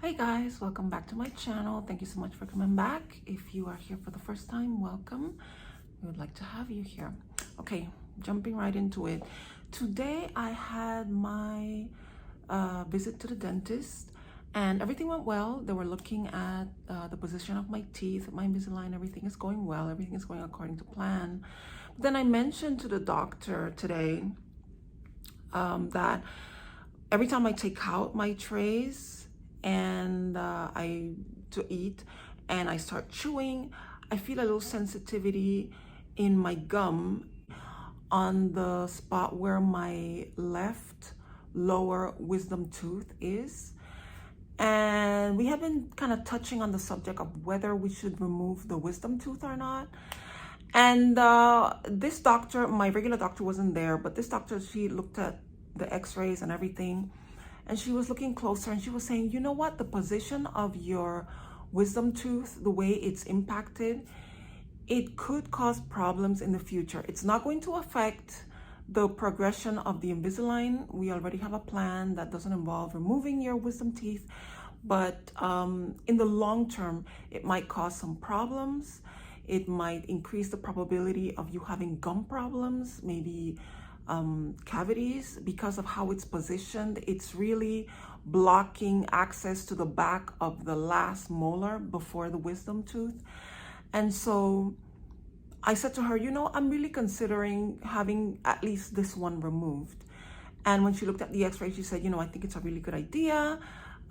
Hey guys, welcome back to my channel. Thank you so much for coming back. If you are here for the first time, welcome. We would like to have you here. Okay, jumping right into it. Today I had my visit to the dentist and everything went well. They were looking at the position of my teeth, my Invisalign. Everything is going well. Everything is going according to plan. But then I mentioned to the doctor today that every time I take out my trays and to eat and I start chewing, I feel a little sensitivity in my gum on the spot where my left lower wisdom tooth is. And we have been kind of touching on the subject of whether we should remove the wisdom tooth or not. And this doctor, my regular doctor wasn't there, but this doctor, she looked at the x-rays and everything, and she was looking closer and she was saying, you know what, the position of your wisdom tooth, the way it's impacted, it could cause problems in the future. It's not going to affect the progression of the Invisalign. We already have a plan that doesn't involve removing your wisdom teeth, but in the long term, it might cause some problems. It might increase the probability of you having gum problems, maybe cavities, because of how it's positioned. It's really blocking access to the back of the last molar before the wisdom tooth. And so I said to her, you know, I'm really considering having at least this one removed. And when she looked at the x-ray, she said, you know, I think it's a really good idea.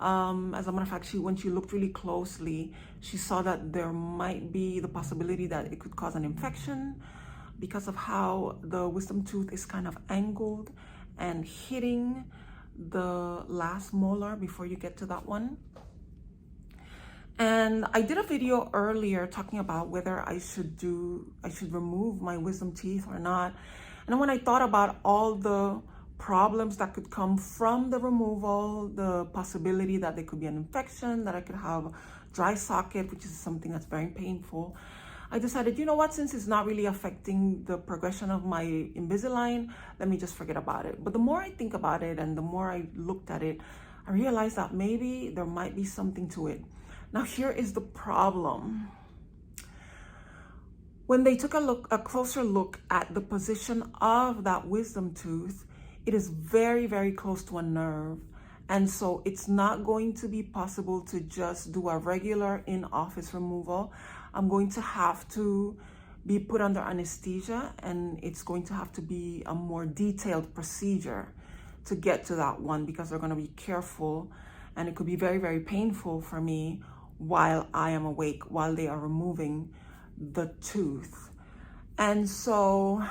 As a matter of fact, when she looked really closely, she saw that there might be the possibility that it could cause an infection because of how the wisdom tooth is kind of angled and hitting the last molar before you get to that one. And I did a video earlier talking about whether I should remove my wisdom teeth or not. And when I thought about all the problems that could come from the removal, the possibility that there could be an infection, that I could have dry socket, which is something that's very painful, I decided, you know what, since it's not really affecting the progression of my Invisalign, let me just forget about it. But the more I think about it and the more I looked at it, I realized that maybe there might be something to it. Now, here is the problem. When they took a closer look at the position of that wisdom tooth, it is very, very close to a nerve. And so it's not going to be possible to just do a regular in-office removal. I'm going to have to be put under anesthesia, and it's going to have to be a more detailed procedure to get to that one, because they're going to be careful, and it could be very, very painful for me while I am awake, while they are removing the tooth. And so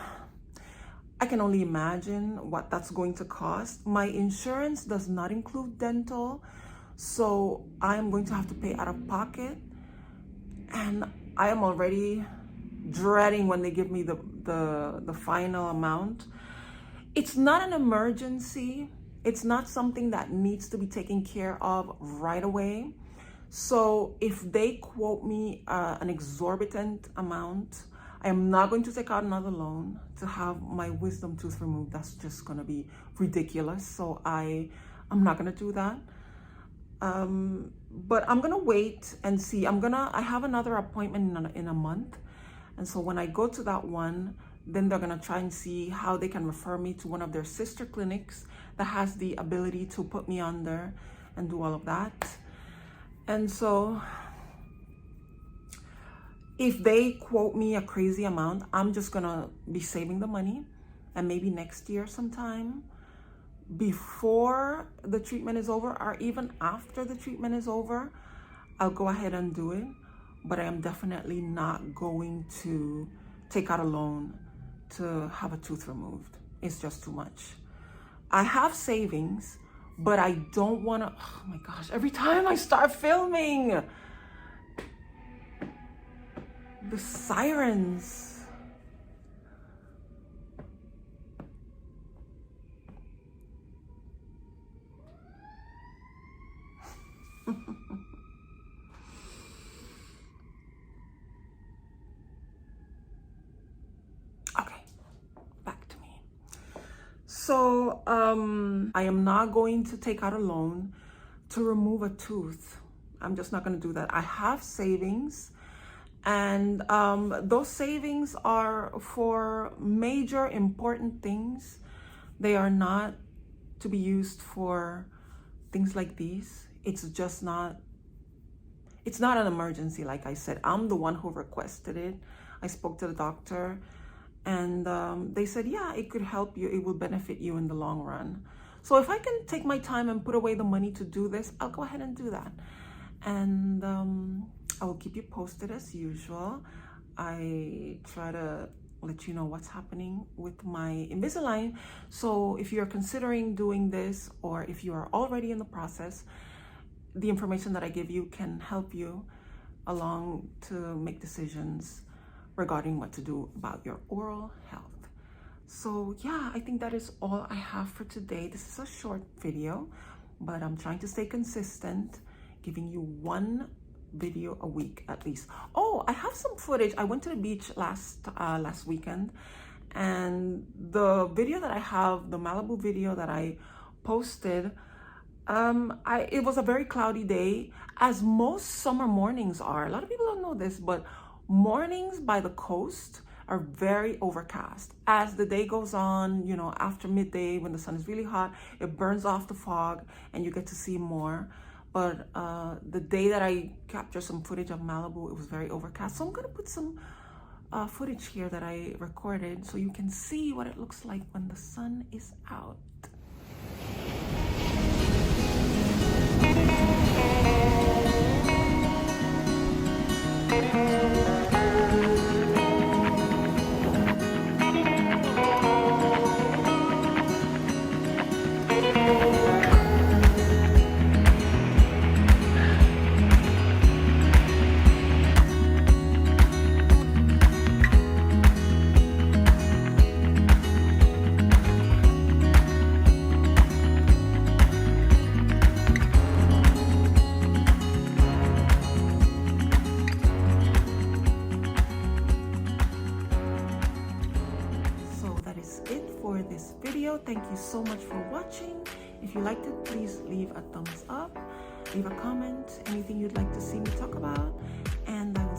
I can only imagine what that's going to cost. My insurance does not include dental, so I am going to have to pay out of pocket. And I am already dreading when they give me the final amount. It's not an emergency. It's not something that needs to be taken care of right away. So if they quote me an exorbitant amount, I am not going to take out another loan to have my wisdom tooth removed. That's just going to be ridiculous. So I'm not going to do that. But I'm going to wait and see. I have another appointment in a month. And so when I go to that one, then they're going to try and see how they can refer me to one of their sister clinics that has the ability to put me under and do all of that. And so if they quote me a crazy amount, I'm just going to be saving the money, and maybe next year sometime, before the treatment is over or even after the treatment is over, I'll go ahead and do it. But I am definitely not going to take out a loan to have a tooth removed. It's just too much. I have savings, but I don't want to, oh my gosh, every time I start filming, the sirens. Okay, back to me. So I am not going to take out a loan to remove a tooth. I'm just not going to do that. I have savings, and those savings are for major important things. They are not to be used for things like these. It's not an emergency. Like I said, I'm the one who requested it. I spoke to the doctor, and they said, yeah, it could help you. It will benefit you in the long run. So if I can take my time and put away the money to do this, I'll go ahead and do that. And I will keep you posted as usual. I try to let you know what's happening with my Invisalign. So if you're considering doing this, or if you are already in the process, the information that I give you can help you along to make decisions regarding what to do about your oral health. So yeah, I think that is all I have for today. This is a short video, but I'm trying to stay consistent, giving you one video a week at least. Oh, I have some footage. I went to the beach last weekend, and the video that I have, the Malibu video that I posted, it was a very cloudy day, as most summer mornings are. A lot of people don't know this, but mornings by the coast are very overcast. As the day goes on, you know, after midday when the sun is really hot, it burns off the fog and you get to see more. But the day that I captured some footage of Malibu, it was very overcast. So I'm gonna put some footage here that I recorded so you can see what it looks like when the sun is out. For this video, thank you so much for watching. If you liked it, please leave a thumbs up, leave a comment, anything you'd like to see me talk about, and I will